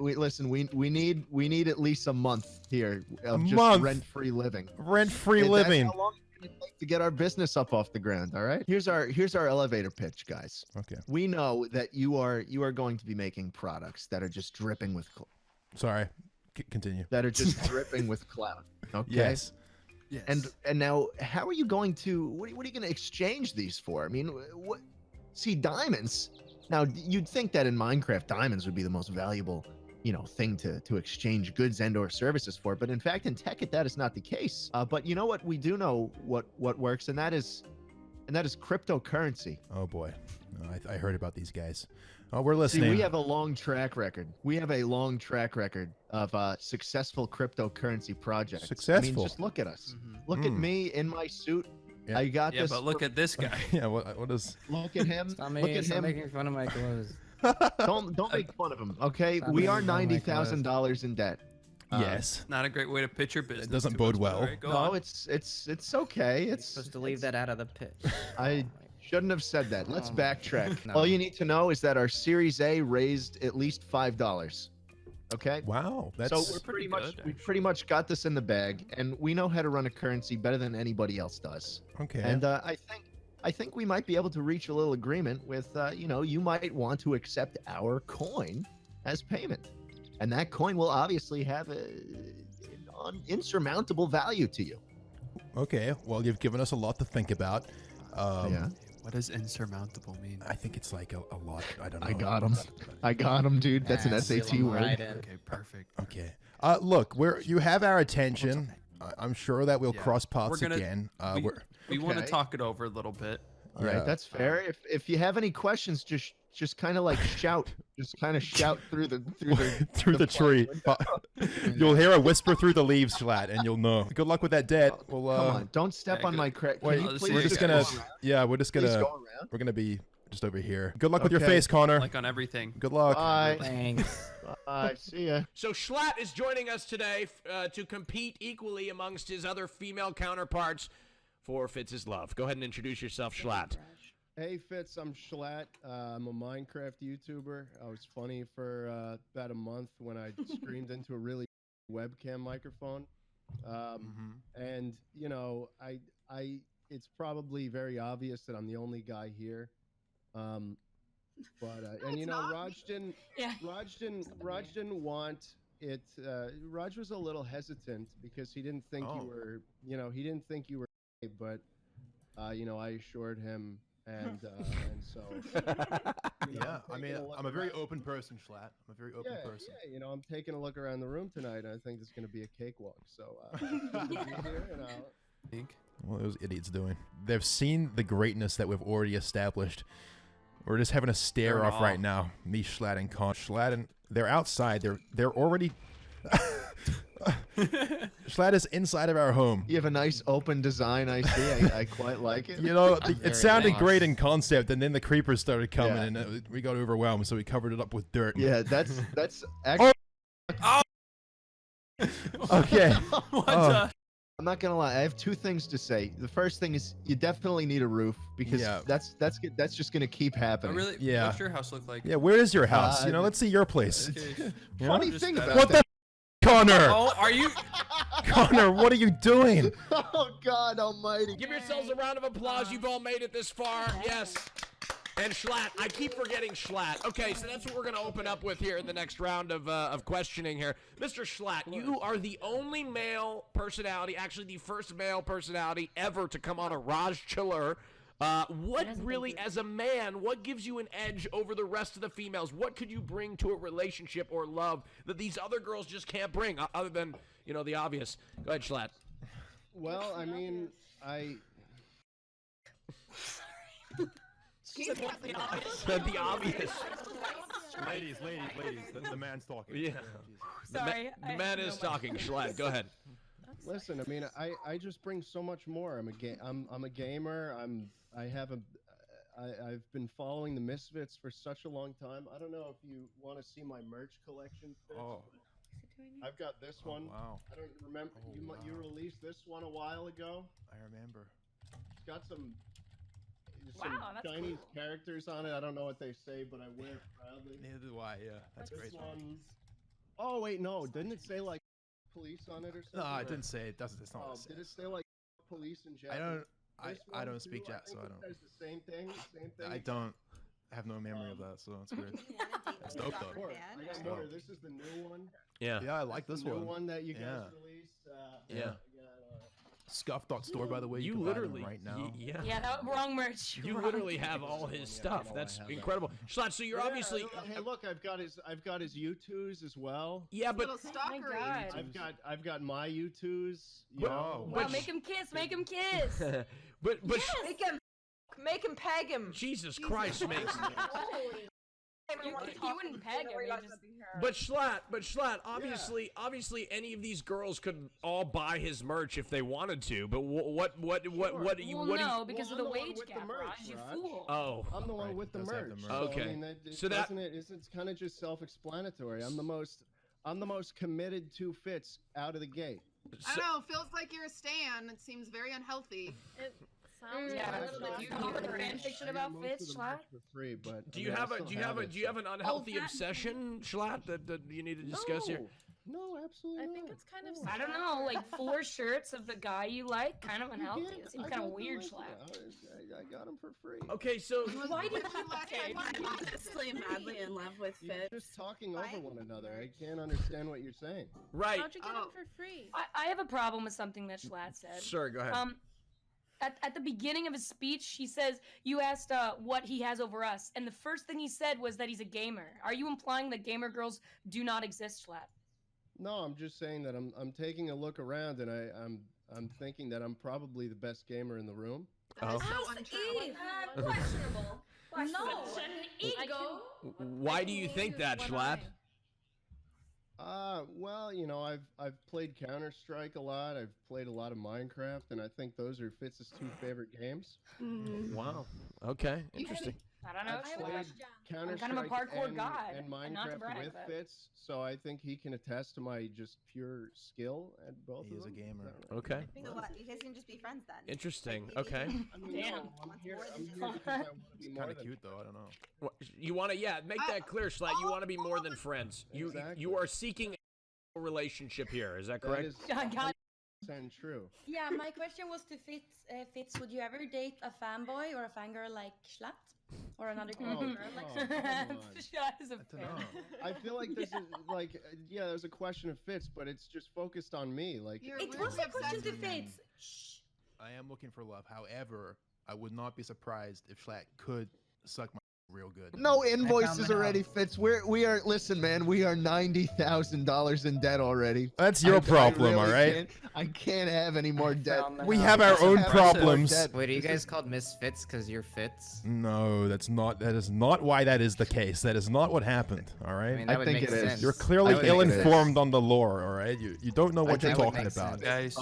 listen. We need at least a month here of just month? rent-free living. Rent-free And living. That's how long it's gonna take to get our business up off the ground. All right. Here's our elevator pitch, guys. Okay. We know that you are going to be making products that are just dripping with Sorry. Continue. that are just dripping with clout. Okay. Yes. Yes. And now, how are you going to? What are you going to exchange these for? I mean, what? See, diamonds. Now, you'd think that in Minecraft, diamonds would be the most valuable, thing to exchange goods and/or services for. But in fact, in Tekkit, that is not the case. But you know what? We do know what works, and that is cryptocurrency. Oh boy, I heard about these guys. Oh, we're listening. See, we have a long track record. We have a long track record of successful cryptocurrency projects. Successful. I mean, just look at us. Look at me in my suit. Yeah. I got Yeah, this. but look at this guy. Yeah. What is? Look at him. Stop Look at him. making fun of my clothes. Don't make fun of him. Okay, Stop we are making fun of my $90,000 in debt. Yes. Not a great way to pitch your business. It doesn't too bode much, but well. all right, go No, on. it's okay. You're It's supposed to leave that out of the pitch. I shouldn't have said that. Let's Oh. backtrack. No. All you need to know is that our Series A raised at least $5. Okay. Wow. That's So we're pretty pretty much good, we pretty much got this in the bag, and we know how to run a currency better than anybody else does. okay. And I think we might be able to reach a little agreement with you might want to accept our coin as payment, and that coin will obviously have an insurmountable value to you. Okay. Well, you've given us a lot to think about. Yeah. What does insurmountable mean? I think it's like a lot. I don't know. I got him, dude. That's an Ah, SAT reel 'em word. right in. Okay, perfect. Okay. Look, you have our attention. I'm sure that we'll Yeah. cross paths We're gonna- again. We want to Okay. talk it over a little bit. All right, Yeah. that's fair. If you have any questions, just kind of like shout, just kind of shout through the through the tree. You'll hear a whisper through the leaves, Jschlatt, and you'll know. Good luck with that debt. Well, Come on, don't step yeah, on good- my credit. wait, Oh, this please we're is just go gonna. around? Yeah, we're just Please gonna. go around. We're gonna be just over here. Good luck with your Okay. face, Connor. Like on everything. Good luck. Bye. Thanks. Bye. See ya. So Jschlatt is joining us today to compete equally amongst his other female counterparts for Fitz's love. Go ahead and introduce yourself, Jschlatt. Hey Fitz, I'm Jschlatt. I'm a Minecraft YouTuber. I was funny for about a month when I screamed into a really webcam microphone. And it's probably very obvious that I'm the only guy here. Raj didn't. Yeah. Raj didn't want it. Raj was a little hesitant because he didn't think you were. He didn't think you were. But I assured him. And so Yeah, I mean, I'm a very open person, Jschlatt. I'm a very open person. Yeah, I'm taking a look around the room tonight, and I think it's going to be a cakewalk. So good to be here, and Think. What are those idiots doing? They've seen the greatness that we've already established. We're just having a stare They're in off right awe. now. Me, Jschlatt, and Con. Jschlatt, and they're outside. They're already. Jschlatt is inside of our home. You have a nice open design. I see. I quite like it. You know, it Very sounded nice. great in concept, and then the creepers started coming, Yeah. and we got overwhelmed, so we covered it up with dirt. Yeah, that's actually. Okay. What Oh. I'm not gonna lie. I have two things to say. The first thing is you definitely need a roof because Yeah. that's just gonna keep Oh, happening. really? Yeah. What's your house look like? Yeah, where is your house? Uh, Let's see your place. Okay. Funny Just thing that- about What the Connor? Oh, are you? Connor, what are you doing? Oh God Almighty! Give yourselves a round of applause. You've all made it this far. Yes. And Jschlatt, I keep forgetting Jschlatt. Okay, so that's what we're going to open up with here in the next round of questioning here. Mr. Jschlatt, you are the only male personality, actually the first male personality ever to come on a Raj Chiller. What really, as a man, what gives you an edge over the rest of the females? What could you bring to a relationship or love that these other girls just can't bring, other than, the obvious? Go ahead, Jschlatt. well, I mean, Said the obvious. Ladies, the man's talking. Yeah. Sorry. The man is talking. Jschlatt, go ahead. listen. I mean, I just bring so much more. I'm a gamer. I've been following the Misfits for such a long time. I don't know if you want to see my merch collection. Fitz, Oh. but I've got this one. Wow. I don't remember. Oh, You wow. released this one a while ago. I remember. It's got some Wow, that's Chinese characters on it. I don't know what they say, but I wear it proudly. Neither do I. Yeah, that's This great. one, Oh wait, no, didn't it say like police on it or something? No, I didn't say it. Doesn't. It's not. Oh, What it did it says. say like police in Japanese? I don't. This I one, don't speak too, Jap, so I think don't. it says the same thing. Same thing. I don't have no memory of that, so it's weird. It's dope though. More. I got more. This is the new one. Yeah. Yeah, I like this The new one. one that you guys Yeah. released. Yeah. Scuff.store, by the way. You can buy them literally, right now. yeah. Yeah, that wrong merch. You wrong literally thing. have all his Yeah, stuff. I That's have that. incredible. Jschlatt, so you're obviously. Hey, look, I've got his U2s as well. Yeah, but. Oh my God. I've got my U2s. You But- know. Wow, But- make him kiss. Make him kiss. but Make him peg him. Jesus Christ, makes. You wouldn't peg him. You just... But Jschlatt, obviously, any of these girls could all buy his merch if they wanted to. But what do you? Well, What do no, you? because Well, of the I'm the one wage with the gap, merch, Raj. You Raj. fool. Oh, I'm the one Right, with the does have merch. the merch. So, Okay. I mean, So that- it's kind of just self-explanatory. I'm the most committed to Fitz out of the gate. I don't know. Feels like you're a stan. It seems very unhealthy. Yeah, I that's got like most you of come up with the a fan merch- fiction I got about most of Fitz, the Jschlatt? merch for free, but Do I you mean, have I a still do you have a it, do you have an unhealthy that- obsession, Jschlatt, that you need to discuss here? No, absolutely I not. think it's kind of. I don't know, like 4 shirts of the guy you like, kind of unhealthy. Yeah, It seems I kind of got the weird, list. Schlatt. I got them for free. Okay, so Why did you Okay. I'm honestly madly in love with You're Fitz. just talking over one another. I can't understand what you're saying. right, How'd you get him for free? I have a problem with something that Schlatt said. sure, go ahead. At the beginning of his speech, he says, you asked what he has over us, and the first thing he said was that he's a gamer. Are you implying that gamer girls do not exist, Schlatt? No, I'm just saying that I'm taking a look around and I'm thinking that I'm probably the best gamer in the room. Oh. So untrue. Questionable. No, Ego. Why do you think that, Jschlatt? Well, you know, I've played Counter-Strike a lot. I've played a lot of Minecraft, and I think those are Fitz's 2 favorite games. Wow. Okay, interesting. I don't know. I've played Counter-Strike kind of a parkour and, god, and and not to Minecraft brag, with but- Fitz, so I think he can attest to my just pure skill at both He of is a them. gamer. Okay, So what? You guys can just be friends then. interesting. Okay. I mean, Damn. no, I'm here because I want to be It's more kind of than cute though. I don't know. You want to, make that clear, Jschlatt. You want to be more than friends. You Exactly. are seeking a relationship here. Is that That correct? is I got 100% true. Yeah, my question was to Fitz. Fitz, would you ever date a fanboy or a fangirl like Jschlatt? Or another Oh, girl like oh, come on. Schlatt is a I don't fan. know. I feel like this is like, yeah, there's a question of Fitz, but it's just focused on me. Like, You're It weirdly was a question obsessed to with him. Fitz. Shh. I am looking for love. However, I would not be surprised if Jschlatt could suck my real good. No invoices the already, house. Fitz. We are. Listen, man. We are $90,000 in debt already. That's your problem, all right? I can't have any more debt. found the We house. have our own Have more problems. debt. Wait, are you This guys is- called Misfits because you're Fitz? No, that is not why that is the case. That is not what happened, all right? I mean, that would think make it is. sense. You're That clearly would make ill-informed on the lore, all right? You don't know what I you're think it talking makes about. sense. Guys,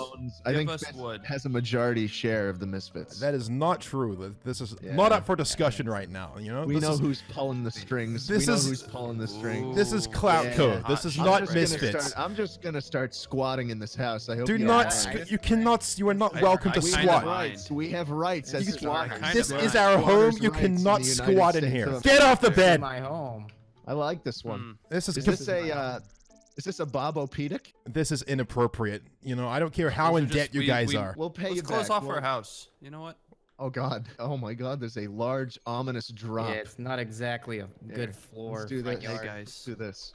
I give think us Fitz wood. has a majority share of the Misfits. That is not true. This is Yeah. not up for discussion right now, you know? We This know is, who's pulling the strings. This we know is- who's pulling the strings. this is clout Yeah. code. This is I'm not just gonna Misfits. I'm just gonna start squatting in this house. I hope Do you not. understand. You cannot. You are not welcome to I we kinda have squat. mind. rights. We have rights as You- squatters. kinda This mind. is our home. Squatters' You rights in cannot the United squat in States here. of Get off the This is bed. my home. I like this one. This is Is this a Bobo-pedic? this is inappropriate. You know, I don't care how Those in are just- debt you guys are. We'll pay Let's you close back. off We'll- our house. You know what? Oh God. Oh my God. There's a large ominous drop. Yeah, it's not exactly a good Here, floor. Let's do front this. Hey yard. guys, Let's do this.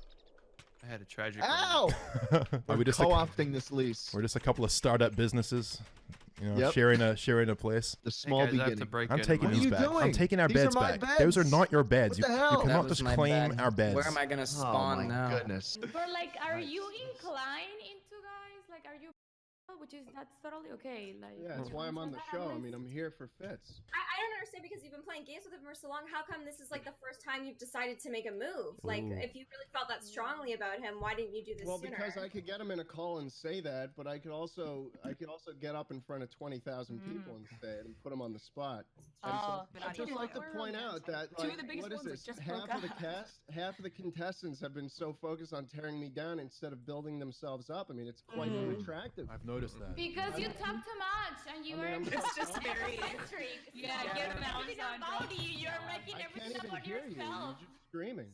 I had a tragic. Ow! Are We're we just co-opting this lease. we're just a couple of startup businesses, you know, Yep. sharing a place. The Hey small guys, I have beginning. to break I'm in. taking What are these you back. I'm doing? taking our These are beds my back. Those are beds. not your beds. What the You hell? cannot That was just my claim bed. our beds. Where am I gonna Oh spawn my now? goodness. But like, are you inclined into guys? Like, are you? Which is that's totally okay. Like, Yeah, that's why I'm on the show. I mean, I'm here for Fitz. I don't understand because you've been playing games with him for so long. How come this is like the first time you've decided to make a move? Like, if you really felt that strongly about him, why didn't you do this Well, sooner? because I could get him in a call and say that, but I could also get up in front of 20,000 people and say it and put him on the spot. And Oh, I'd just like to point out that Two of like, the biggest what is ones, like, this? just Half broke of the up. half of the contestants have been so focused on tearing me down instead of building themselves up. I mean, it's quite attractive. I have no noticed that. Because you talk too much and you are. It's just very. Yeah, get them out, Sandra. You're making I can't everything even about hear you. You're yourself. just screaming.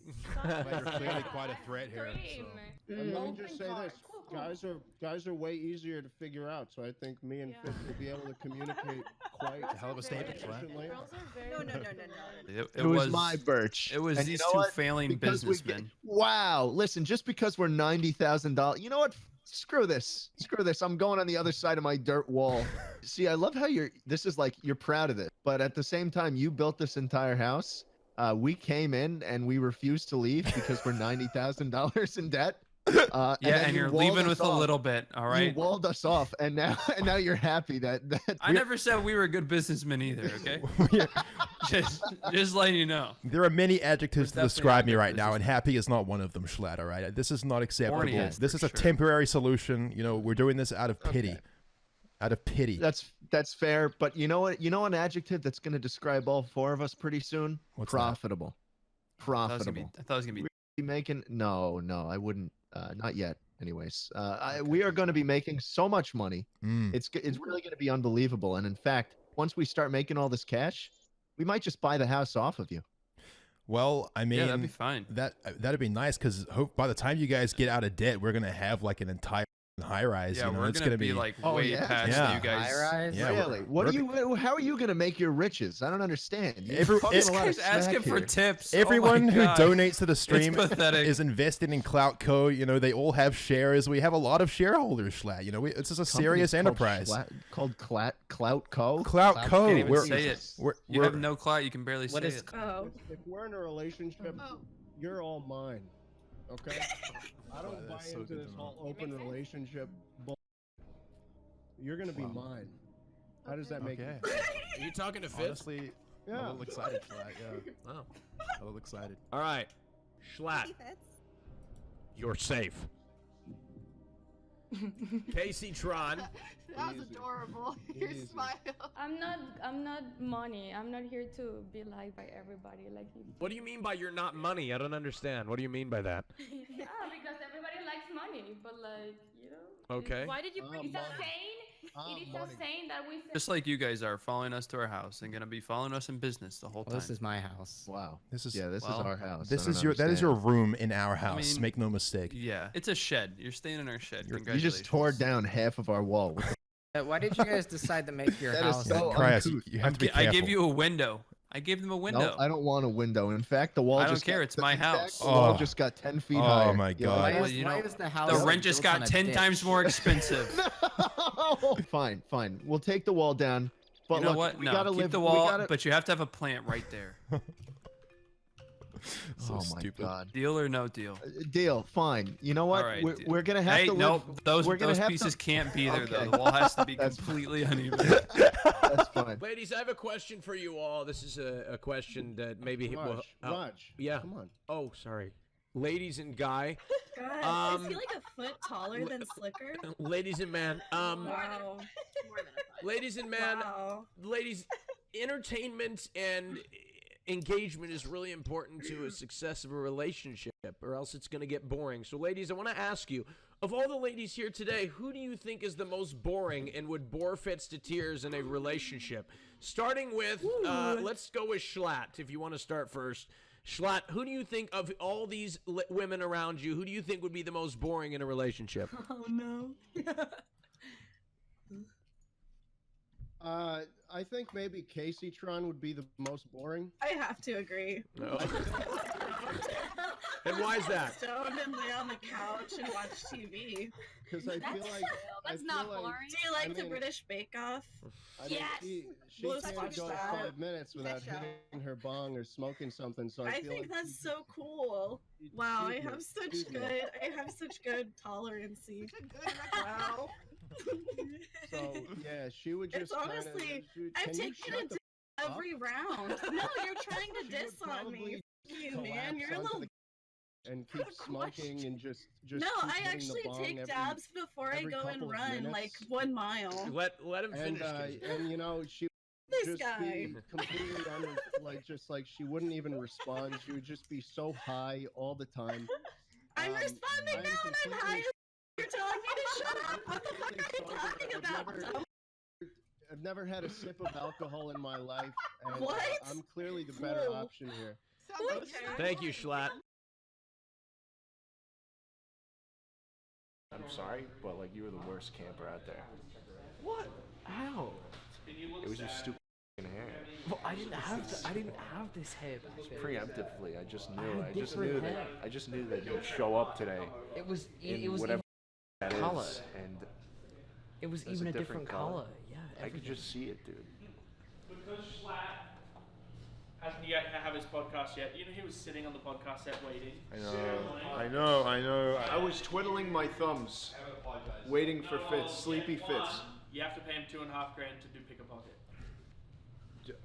But you're clearly quite a threat here. Scream. So. And let me just say this: guys are way easier to figure out. So I think me and Fitz will be able to communicate quite A hell of a statement, Schlatt. efficiently. No. It was my birch. It was And you these know two what? failing Because we businessmen. wow. Listen, just because we're $90,000, you know what? Screw this. Screw this. I'm going on the other side of my dirt wall. See, I love how this is like, you're proud of this, but at the same time, you built this entire house. We came in and we refused to leave because we're $90,000 in debt. Yeah, then and you you're walled leaving us with a off. little bit, all right? You walled us off, and now you're happy that I never said we were good businessmen either, okay? just letting you know. There are many adjectives to definitely describe me not right now, business. and happy is not one of them, Jschlatt, all right? This is not acceptable. Horny is This for is a sure. temporary solution. You know, we're doing this out of pity. Okay. Out of pity. that's fair. But you know what? You know an adjective that's going to describe all four of us pretty soon? What's that? Profitable. I thought it was gonna be. Be making no, I wouldn't. Not yet. Anyways, we are going to be making so much money. It's really going to be unbelievable. And in fact, once we start making all this cash, we might just buy the house off of you. Well, I mean, Yeah, that'd be fine. That'd be nice because by the time you guys get out of debt, we're gonna have like an entire high rise. Yeah, you know, we're it's gonna be like way past Yeah. you guys. High-rise? Yeah, Really? How are you going to make your riches? I don't understand. You're talking This a lot of guy's asking smack for here. tips. Everyone Oh my who God. donates to the stream It's pathetic. is invested in Clout Co. You know, they all have shares. We have a lot of shareholders, Schlatt. You know, it's just a serious enterprise. Called Clout Co. Clout Co. Can't even We're, say it. we're, You we're- have no clout. You can barely What say is it. If we're in a relationship, you're all mine. Okay? I don't buy that's so into good this to know. whole open relationship bull. You're gonna be mine. How does that make you Okay. feel? Are you talking to Fitz? Honestly, I'm Yeah. a little excited, Schlatt. Yeah, Wow. a little excited. All right, Jschlatt, you're safe. Casey Tron. That was adorable. Your Easy. smile. I'm not money. I'm not here to be liked by everybody. Like you. What do you mean by you're not money? I don't understand. What do you mean by that? Yeah, because everybody likes money, but like you know. Okay. Why did you bring? It's a money. saying. It is money. a saying that we say. Just like you guys are following us to our house and gonna be following us in business the whole time. Well, this is my house. Wow. This is This well, is our house. this I is don't that is your understand. room in our house. mean, Make no mistake. Yeah, it's a shed. You're staying in our shed. You Congratulations. just tore down half of our wall. Why did you guys decide to make your That is house? so Christ, uncouth. you have to be careful. I gave you a window. I gave them a window. No, I don't want a window. In fact, the wall I don't just care, got- it's my in fact, house. The wall Oh. just got 10 feet Oh higher. my Yeah. God. Why Well, is, you why know, is the house? The rent just built on got a 10 ditch? times more expensive. No! Fine. We'll take the wall down. But You know look, what? we No, gotta keep live. the we wall, gotta- but you have to have a plant right there. So oh stupid. my God. Deal or no deal? Deal. Fine. You know what? All right, deal. We're gonna have Hey, to no, live. those we're gonna have pieces to, can't be there though. Okay. The wall has to be That's completely uneven. That's fine. Ladies, I have a question for you all. This is a question that maybe will. Raj, yeah. come on. Oh, sorry. Ladies and Guy. God, is he like a foot taller than Slicker? Ladies and man. Wow. Ladies and man. Wow. Ladies, entertainment and engagement is really important to a success of a relationship, or else it's going to get boring. So, ladies, I want to ask you, of all the ladies here today, who do you think is the most boring and would bore Fitz to tears in a relationship? Starting with, let's go with Jschlatt, if you want to start first. Jschlatt, who do you think of all these women around you, who do you think would be the most boring in a relationship? Oh no. I think maybe Casey Tron would be the most boring. I have to agree. No. And why is that? Stoned and lay on the couch and watch TV. Because I feel like That's I not feel like, boring. Do you like I the mean- British Bake Off? I mean, Yes. she Let's can't watch go that. 5 minutes without That show. hitting her bong or smoking something. So I, I feel think like that's so cool. Wow, I have such good tolerancy. Wow. So yeah, she would It's just honestly, I've can you taken shut it the to every round. No, you're trying to She diss would on me. probably You man, collapse you're a onto little. the and keep smoking and just No, keep I hitting actually the bong take every, dabs before I every go and couple of run minutes. like 1 mile. Let him and finish. Casey. and you know she This just guy. be completely just like she wouldn't even respond. She would just be so high all the time. I'm responding I'm now and I'm completely- high. You're telling me to shut up. What the fuck are you sober I've never had a sip of alcohol in my life, and What? I'm clearly the better Whoa. option here. Okay. Thank you, Jschlatt. I'm sorry, but like you were the worst camper out there. What? How? It was your stupid hair. Well, I didn't have this hair back then. Preemptively, I just knew. I had I just knew that you'd show up today. It was in whatever that color. is, and it was there's even a different color. Yeah. I could just see it, dude. Because Jschlatt hasn't yet have his podcast yet. You know, he was sitting on the podcast set waiting. I know. I was twiddling my thumbs, waiting for Fitz, sleepy Fitz. You have to pay him $2.5 grand to do pick a pocket.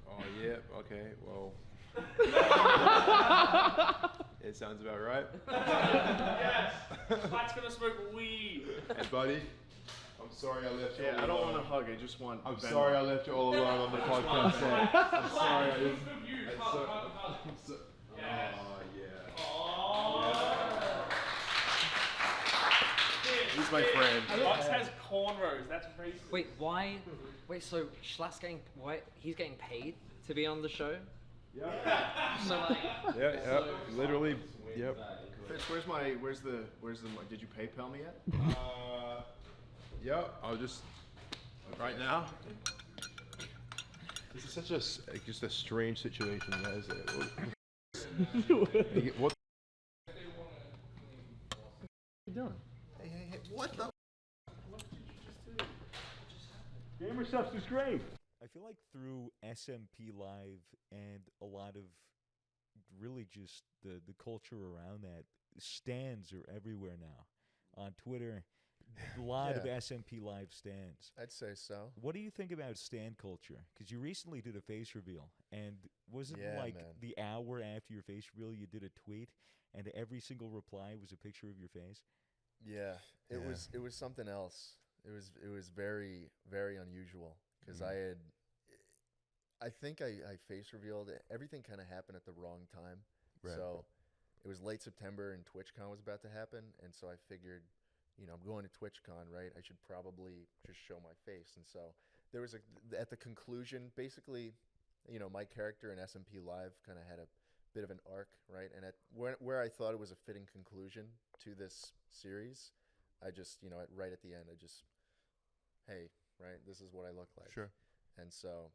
Oh yeah. Okay. Well. It sounds about right. Yes. Jschlatt's gonna smoke weed. Hey, buddy. I'm sorry I left you. Yeah, I don't want a hug. I just want. I'm sorry I left you all alone on the podcast set. I'm sorry. He's my friend. Box has cornrows. That's racist. Wait, why? Wait, so Jschlatt's getting he's getting paid to be on the show? Yeah. So like. Yeah. Literally. Yep. Fitz, where's the did you PayPal me yet? Yeah. I'll just right now. This is such just a strange situation, guys. What? you doing? Hey, what the? Gamer Subs is great. I feel like through SMP Live and a lot of really just the culture around that, stands are everywhere now. On Twitter, a lot of SMP Live stands. I'd say so. What do you think about stand culture? Because you recently did a face reveal, and wasn't the hour after your face reveal you did a tweet, and every single reply was a picture of your face? Yeah, it was something else. It was very, very unusual because I think I face revealed it. Everything kind of happened at the wrong time. Right. So it was late September and TwitchCon was about to happen, and so I figured, I'm going to TwitchCon, right? I should probably just show my face. And so there was at the conclusion, basically, my character in SMP Live kind of had a bit of an arc, right? And where I thought it was a fitting conclusion to this series, I just, right at the end, hey, right, this is what I look like. Sure. And so,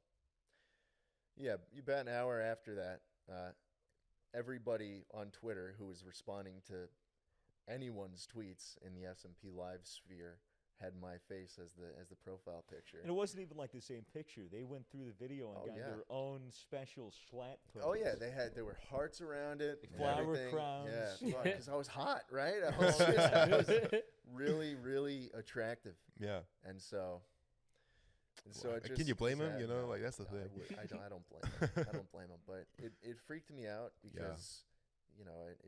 yeah, about an hour after that, everybody on Twitter who was responding to anyone's tweets in the SMP Live sphere had my face as the profile picture. And it wasn't even like the same picture. They went through the video and got their own special Jschlatt pose. Oh yeah, there were hearts around it, flower crowns. Yeah, because I was hot, right? I was really, really attractive. Yeah. And so it just, can you blame him? Like that's the thing. I don't blame him. I don't blame him, but it freaked me out because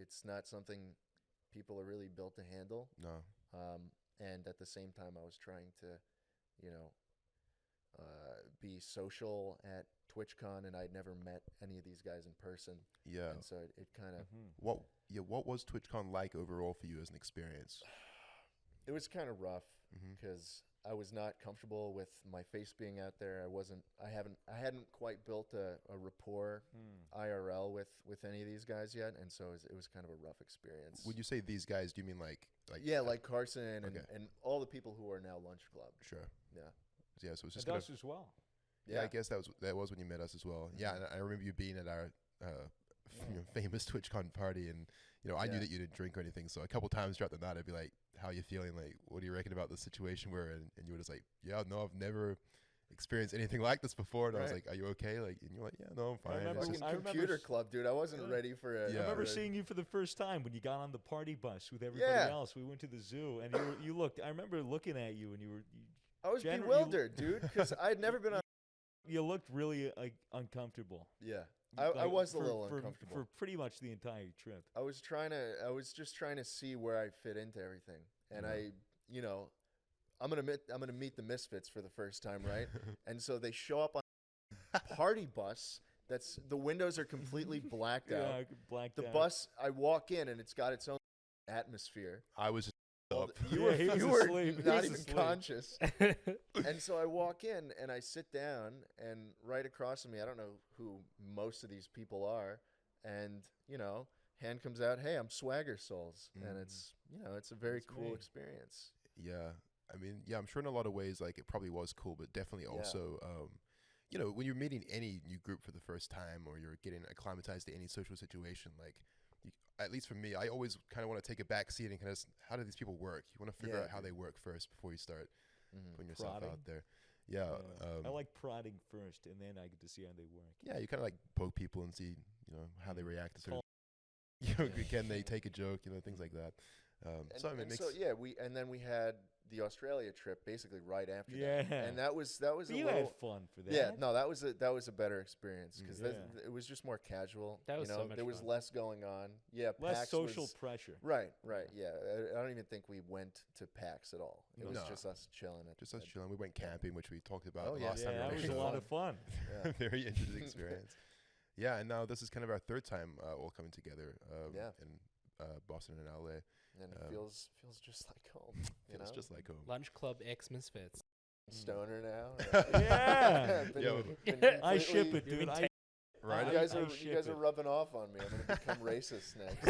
it's not something people are really built to handle. No. And at the same time, I was trying to, be social at TwitchCon, and I'd never met any of these guys in person. Yeah. And so it kind of. What was TwitchCon like overall for you as an experience? It was kind of rough because I was not comfortable with my face being out there. I hadn't quite built a rapport IRL with any of these guys yet, and so it was kind of a rough experience. When you say these guys, do you mean like like Carson and all the people who are now Lunch Club. Sure. Yeah. Yeah, so it's just us as well. Yeah, I guess that was when you met us as well. Yeah, and I remember you being at our famous TwitchCon party, and I knew that you didn't drink or anything. So a couple times throughout the night, I'd be like, "How are you feeling? Like, what do you reckon about the situation we're in?" And you were just like, "Yeah, no, I've never experienced anything like this before." And I was like, "Are you okay?" Like, and you're like, "Yeah, no, I'm fine." I remember computer club, dude. I wasn't ready for it. I remember seeing you for the first time when you got on the party bus with everybody else. We went to the zoo, and you looked. I remember looking at you, and you were. I was bewildered, dude, because I had never been on. You looked really uncomfortable. Yeah, I was a little uncomfortable for pretty much the entire trip. I was just trying to see where I fit into everything, and I'm gonna meet the Misfits for the first time, right? And so they show up on a party bus. The windows are completely blacked out. Blacked out. The bus, I walk in and it's got its own atmosphere. I was. You Yeah, he was were asleep. not He even was asleep. conscious. And so I walk in and I sit down, and right across from me, I don't know who most of these people are, and hand comes out, hey, I'm Swagger Souls, and it's it's a very cool experience. Yeah, I mean, yeah, I'm sure in a lot of ways, like it probably was cool, but definitely also, when you're meeting any new group for the first time, or you're getting acclimatized to any social situation, like. At least for me, I always kind of want to take a back seat and kind of, how do these people work? You want to figure out how they work first before you start putting yourself out there. Yeah. I like prodding first, and then I get to see how they work. Yeah, you kind of like poke people and see, how they react to certain. Can they take a joke? Things like that. We had the Australia trip basically right after Yeah. that, and that was You had fun for that. Yeah, no, that was a better experience because it was just more casual. That was so much there was fun. less going on. Yeah, Less PAX social was, pressure. Right. Yeah, I don't even think we went to PAX at all. It was just us chilling. Just us chilling. We went camping, which we talked about Oh, yeah. last time. Yeah, that was a lot of fun. Yeah. Very interesting experience. Yeah, and now this is kind of our third time all coming together. In Boston and LA. And it feels just like home. Feels just like home. Lunch Club X Misfits. Stoner now. Yeah. Been I ship it, completely- dude. You guys are rubbing off on me. I'm gonna become racist next.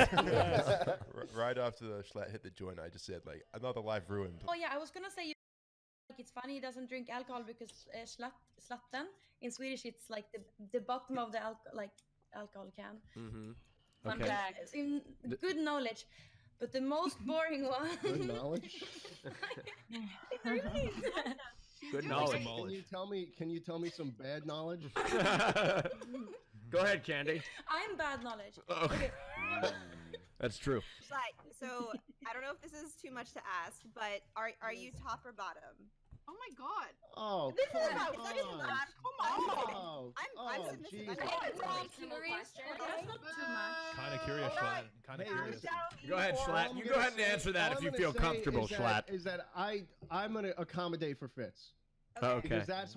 Right after the Jschlatt hit the joint, I just said like another life ruined. Oh yeah, I was gonna say it's funny he doesn't drink alcohol because slatten in Swedish it's like the bottom of the alcohol can. Mm-hmm. Fun Okay. fact. Good knowledge. But the most boring one. Good knowledge. It's really Good knowledge. Can you tell me some bad knowledge? Go ahead, Candy. I'm bad knowledge. Okay. That's true. Jschlatt, so I don't know if this is too much to ask, but are you top or bottom? Oh my god. Oh, This come is not on. Come on. I'm Oh, submissive. Jesus. That's not too much. Kind of curious, Jschlatt. Kind of curious. Go ahead, Jschlatt. You go ahead and answer that if you feel comfortable, Jschlatt. Is that I'm gonna accommodate for Fitz. Okay. Because that's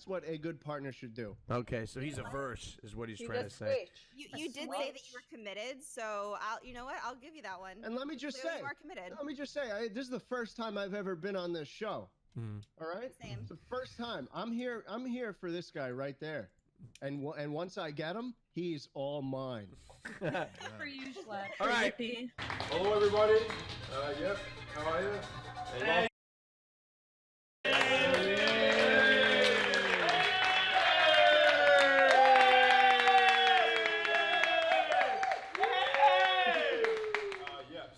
what a good partner should do. Okay, so he's averse, is what he's trying to say. You did say that you were committed, so you know what? I'll give you that one. And let me just Clearly say, you are committed. this is the first time I've ever been on this show. Mm. All right, Same. it's the first time. I'm here for this guy right there, and once I get him, he's all mine. Good for you, Jschlatt. All right. Hello, everybody. Yep. How are you? Hey.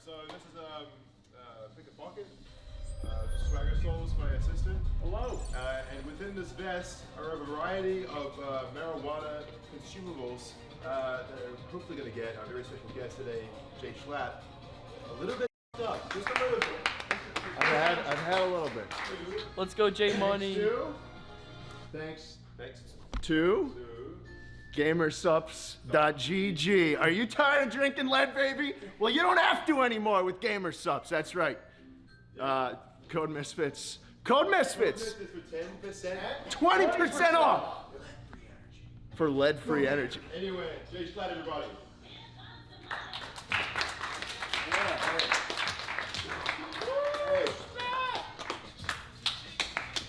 So this is pick a bucket. Swagger Souls, my assistant. Hello. And within this vest are a variety of marijuana consumables that are hopefully going to get our very special guest today, Jschlatt, a little bit up, just a little bit. I've had a little bit. Let's go, J Money. Thanks. To Gamersups.gg. Are you tired of drinking lead, baby? Well, you don't have to anymore with Gamersups. That's right. Code Misfits. Code Misfits. For 10%. 20% off for lead-free energy. Anyway, Jschlatt, everybody.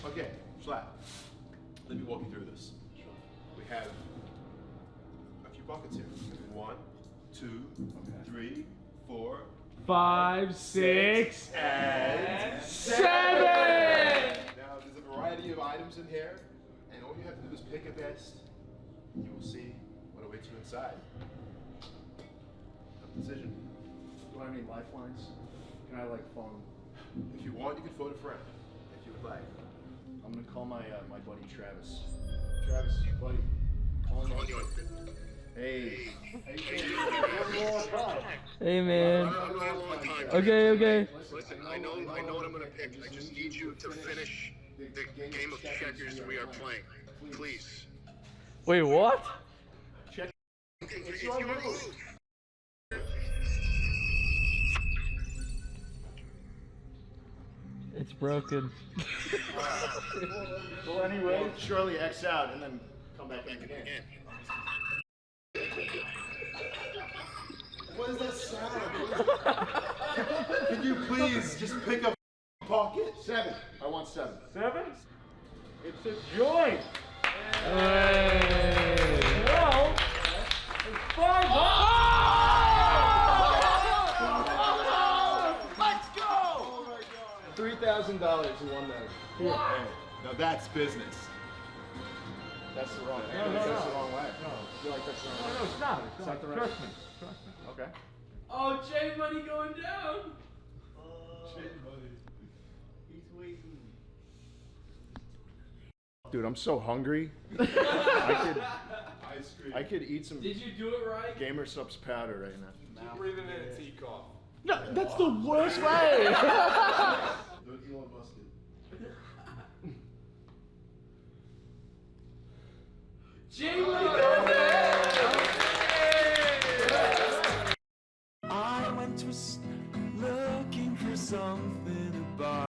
Okay, Jschlatt. Let me walk you through this. We have a few buckets here. 1, 2, 3, 4, 5, 6, and 7. Now, there's a variety of items in here, and all you have to do is pick a vest. You will see what awaits you inside. A decision. Do I have any lifelines? Can I phone? If you want, you can phone a friend, if you would like. I'm gonna call my my buddy Travis. Travis, buddy, calling you. Hey. Hey, man. Okay. Listen, I know what I'm gonna pick. I just need you to finish the game of checkers we are playing. Please. Wait, what? It's your move. It's broken. Well, anyway, surely X out and then come back in again. What is that sound? Can you please just pick up? pocket. 7. I want 7. 7? It's a joint. Hey. Well, it's $5. Let's go! Oh my God. $3,000. You won that. Here. Hey, now that's business. That's the wrong way. No. That's the wrong way. No. I feel like that's the wrong way. No, it's not. It's not. the right Trust way. me. Trust me. Okay. Oh, J Money going down. He's waiting. Dude, I'm so hungry. I could eat some. Did you do it right? Gamer Subs powder right now. Keep breathing in until you cough. No, that's the worst way. Don't Elon Musk it. J Money